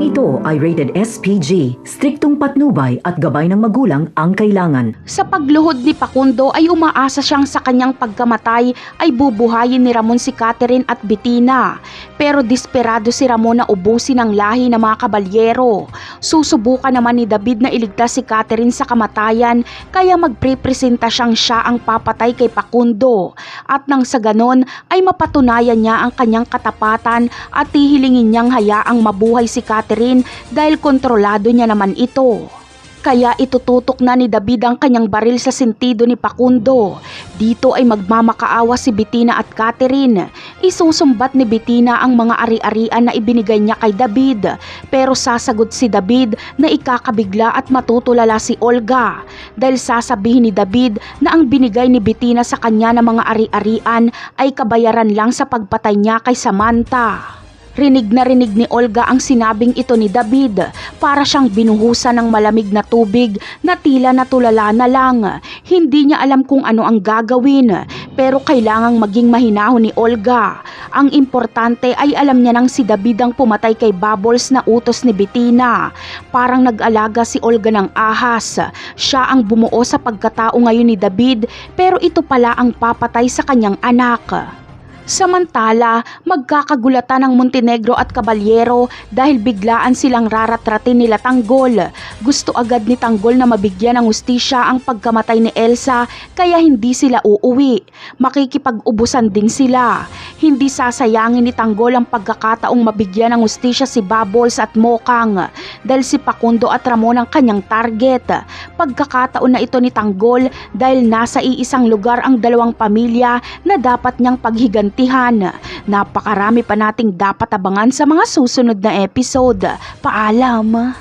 Programang ito ay rated SPG, striktong patnubay at gabay ng magulang ang kailangan. Sa pagluhod ni Facundo ay umaasa siyang sa kanyang pagkamatay ay bubuhayin ni Ramon si Catherine at Bettina. Pero desperado si Ramon na ubusin ang lahi ng mga kabalyero. Susubukan naman ni David na iligtas si Catherine sa kamatayan kaya magprepresenta siyang siya ang papatay kay Facundo. At nang sa ganon ay mapatunayan niya ang kanyang katapatan at hihilingin niyang hayaang mabuhay si Catherine dahil kontrolado niya naman ito. Kaya itututok na ni David ang kanyang baril sa sentido ni Facundo. Dito ay magmamakaawa si Bettina at Catherine. Isusumbat ni Bettina ang mga ari-arian na ibinigay niya kay David. Pero sasagot si David na ikakabigla at matutulala si Olga. Dahil sasabihin ni David na ang binigay ni Bettina sa kanya ng mga ari-arian ay kabayaran lang sa pagpatay niya kay Samantha. Rinig ni Olga ang sinabing ito ni David, para siyang binuhusan ng malamig na tubig na tila natulala na lang. Hindi niya alam kung ano ang gagawin, pero kailangang maging mahinahon ni Olga. Ang importante ay alam niya nang si David ang pumatay kay Bubbles na utos ni Bettina. Parang nag-alaga si Olga ng ahas. Siya ang bumuo sa pagkatao ngayon ni David, pero ito pala ang papatay sa kanyang anak. Samantala, magkakagulatan ng Montenegro at Caballero dahil biglaan silang raratratin nila Tanggol. Gusto agad ni Tanggol na mabigyan ng hustisya ang pagkamatay ni Elsa kaya hindi sila uuwi. Makikipag-ubusan din sila. Hindi sasayangin ni Tanggol ang pagkakataong mabigyan ng hustisya si Bubbles at Mokang dahil si Facundo at Ramon ang kanyang target. Pagkakataon na ito ni Tanggol dahil nasa iisang lugar ang dalawang pamilya na dapat niyang paghigantihan. Napakarami pa nating dapat abangan sa mga susunod na episode. Paalam!